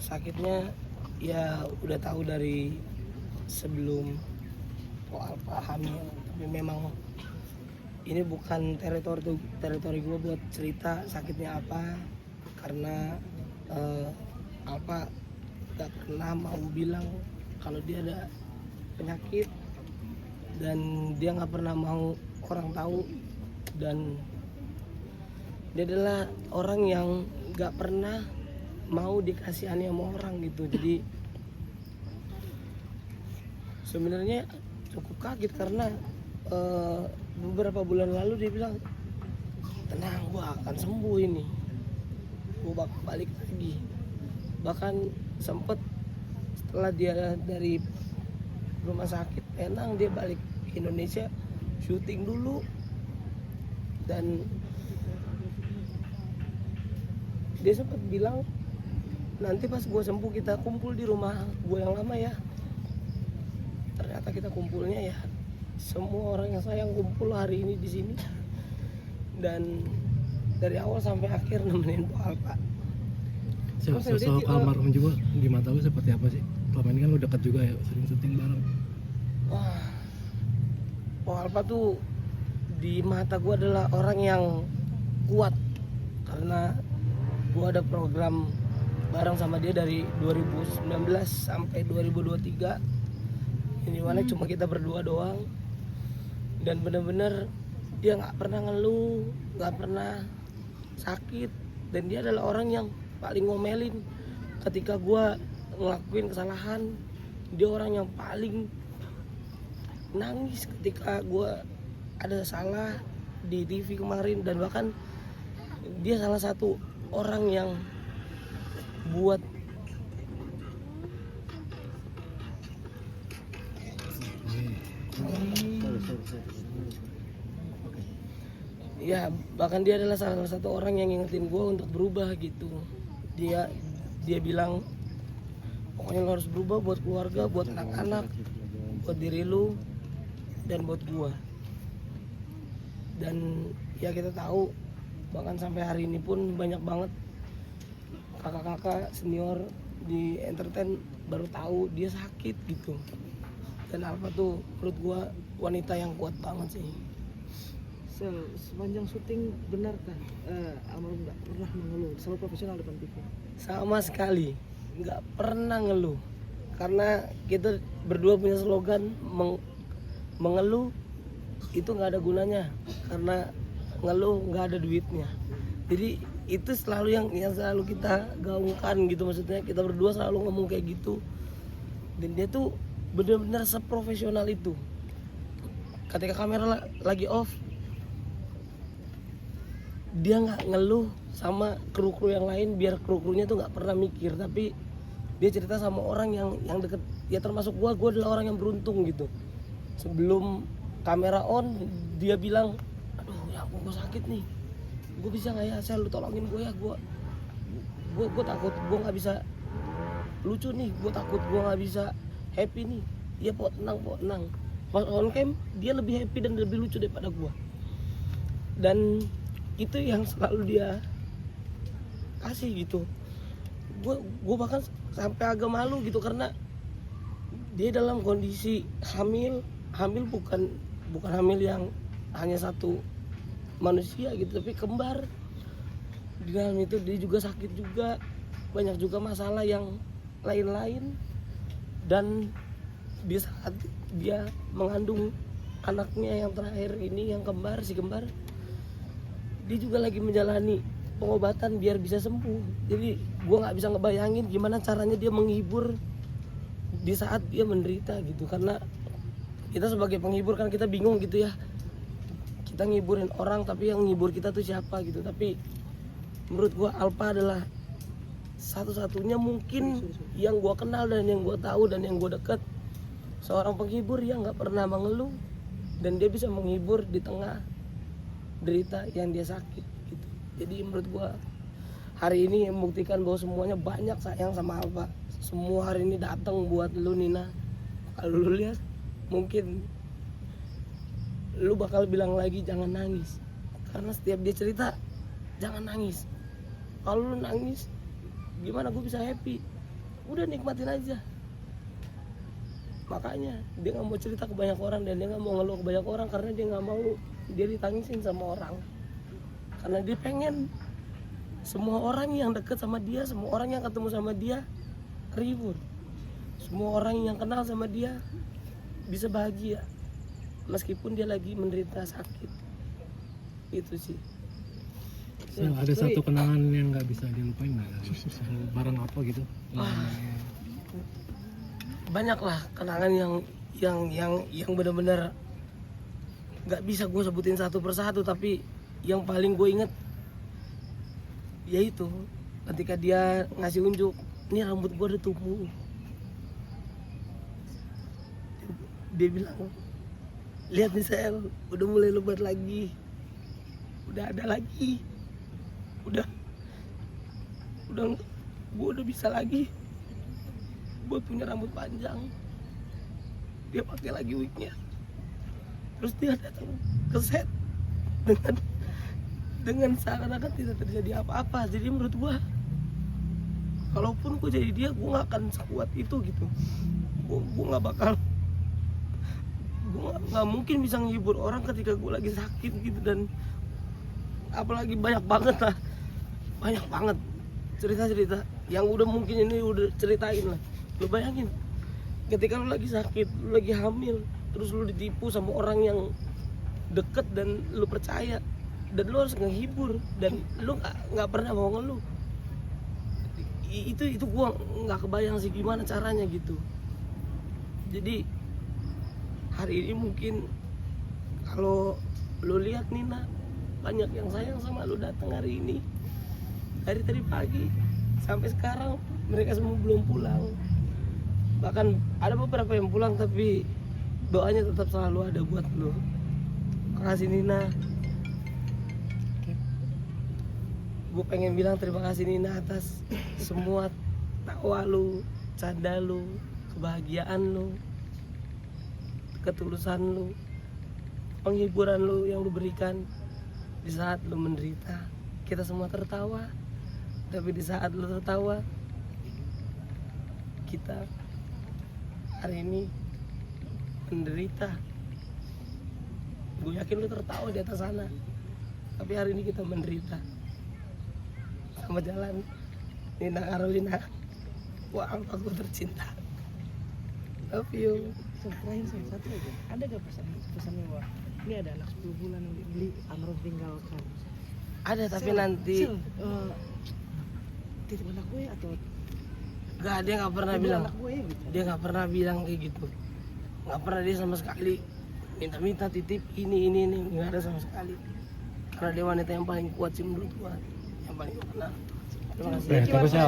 sakitnya ya udah tahu dari sebelum Alfa hamil, tapi memang ini bukan teritori gue buat cerita sakitnya apa, karena Alfa gak pernah mau bilang kalau dia ada penyakit, dan dia nggak pernah mau orang tahu, dan dia adalah orang yang nggak pernah mau dikasihani sama orang gitu. Jadi sebenarnya cukup kaget karena beberapa bulan lalu dia bilang, tenang, gua akan sembuh ini, gua bakal balik lagi. Bahkan sempet setelah dia dari rumah sakit Penang, dia balik ke Indonesia syuting dulu, dan dia sempat bilang nanti pas gue sembuh kita kumpul di rumah gue yang lama ya. Ternyata kita kumpulnya ya semua orang yang sayang kumpul hari ini di sini, dan dari awal sampai akhir nemenin Bu Alfa. Sosok almarhum juga di mata lu seperti apa sih? Selama ini kan lu dekat juga ya, sering syuting bareng. Wah, Bu Alfa tuh di mata gue adalah orang yang kuat, karena gue ada program bareng sama dia dari 2019 sampai 2023, ini mana cuma kita berdua doang, dan bener-bener dia nggak pernah ngeluh, nggak pernah sakit, dan dia adalah orang yang paling ngomelin ketika gue ngelakuin kesalahan. Dia orang yang paling nangis ketika gue ada salah di TV kemarin, dan bahkan dia salah satu orang yang buat ya, bahkan dia adalah salah satu orang yang ngingetin gue untuk berubah gitu. Dia bilang pokoknya lo harus berubah buat keluarga, buat anak-anak, buat diri lu, dan buat gue. Dan ya kita tahu bahkan sampai hari ini pun banyak banget kakak-kakak senior di entertain baru tahu dia sakit gitu. Dan Alfa tuh menurut gua wanita yang kuat banget sih. Sepanjang syuting benarkah almarhum nggak pernah mengeluh, selalu profesional depan TV? Sama sekali nggak pernah ngeluh, karena kita berdua punya slogan mengeluh itu nggak ada gunanya, karena ngeluh nggak ada duitnya. Jadi itu selalu yang selalu kita gaungkan gitu, maksudnya kita berdua selalu ngomong kayak gitu. Dan dia tuh benar-benar seprofesional itu. Ketika kamera lagi off, dia nggak ngeluh sama kru-kru yang lain, biar kru-krunya tuh nggak pernah mikir, tapi dia cerita sama orang yang deket. Ya termasuk gue adalah orang yang beruntung gitu. Sebelum kamera on, dia bilang, aduh ya ampun gue sakit nih, gue bisa nggak ya, saya lu tolongin gue ya, gue takut gue nggak bisa lucu nih, gue takut gue nggak bisa happy nih. Iya po, tenang. Pas on cam dia lebih happy dan lebih lucu daripada gue, dan itu yang selalu dia kasih gitu. Gue bahkan sampai agak malu gitu, karena dia dalam kondisi hamil bukan hamil yang hanya satu manusia gitu, tapi kembar. Di dalam itu dia juga sakit juga, banyak juga masalah yang lain-lain. Dan di saat dia mengandung anaknya yang terakhir ini, yang si kembar, dia juga lagi menjalani pengobatan biar bisa sembuh. Jadi gue nggak bisa ngebayangin gimana caranya dia menghibur di saat dia menderita gitu, karena kita sebagai penghibur kan kita bingung gitu ya, kita ngiburin orang tapi yang ngibur kita tuh siapa gitu. Tapi menurut gue Alfa adalah satu-satunya mungkin yang gue kenal dan yang gue tahu dan yang gue deket, seorang penghibur yang nggak pernah mengeluh, dan dia bisa menghibur di tengah derita yang dia sakit gitu. Jadi menurut gua hari ini membuktikan bahwa semuanya banyak sayang sama Alfa. Semua hari ini datang buat lu Nina. Kalau lu lihat mungkin lu bakal bilang lagi jangan nangis, karena setiap dia cerita jangan nangis. Kalau lu nangis gimana gue bisa happy? udah nikmatin aja. Makanya dia nggak mau cerita ke banyak orang dan dia nggak mau ngeluh ke banyak orang karena dia nggak mau dia ditangisin sama orang, karena dia pengen semua orang yang deket sama dia, semua orang yang ketemu sama dia ribut, semua orang yang kenal sama dia bisa bahagia meskipun dia lagi menderita sakit. Itu sih. Sel, ada satu kenangan yang nggak bisa dilupain nggak? Barang apa gitu? Banyak lah kenangan yang benar-benar nggak bisa gue sebutin satu persatu, tapi yang paling gue inget yaitu ketika dia ngasih unjuk, ini rambut gue udah tumbuh. Dia bilang, lihat nih Sel, udah mulai lebat lagi, udah ada lagi, udah gue udah bisa lagi, gue punya rambut panjang. Dia pakai lagi wignya, terus dia datang ke set dengan seakan-akan tidak terjadi apa-apa. Jadi menurut gua, kalaupun gua jadi dia, gua nggak akan sekuat itu gitu. Gua nggak mungkin bisa menghibur orang ketika gua lagi sakit gitu, dan apalagi banyak banget cerita-cerita yang udah mungkin ini udah ceritain lah. Lu bayangin ketika lu lagi sakit, lu lagi hamil, terus lu ditipu sama orang yang deket dan lu percaya, dan lu harus ngehibur, dan lu nggak pernah mau ngeluh. Itu gua nggak kebayang sih gimana caranya gitu. Jadi hari ini mungkin kalau lu lihat Nina, banyak yang sayang sama lu datang hari ini. Dari tadi pagi sampai sekarang mereka semua belum pulang. Bahkan ada beberapa yang pulang tapi doanya tetap selalu ada buat lu. Makasih Nina. Gue pengen bilang terima kasih Nina atas semua tawa lu, canda lu, kebahagiaan lu, ketulusan lu, penghiburan lu yang lu berikan di saat lu menderita. Kita semua tertawa, tapi di saat lu tertawa, kita hari ini menderita. Gue yakin lu tertawa di atas sana, tapi hari ini kita menderita. Sama jalan Nina Carolina, wah aku tercinta. Love you. Terakhir satu aja, ada gak pesannya wah ini ada anak 10 bulan yang beli almarhum tinggalkan? Ada tapi Sel, nanti titip anak gue atau gak, dia nggak pernah titip bilang. anak gue gitu? Dia nggak pernah bilang kayak gitu. Nggak pernah dia sama sekali minta titip ini nggak ada sama sekali. Karena dia wanita yang paling kuat sih menurut gua, yang paling gua kenal. Terima kasih. Terus ya.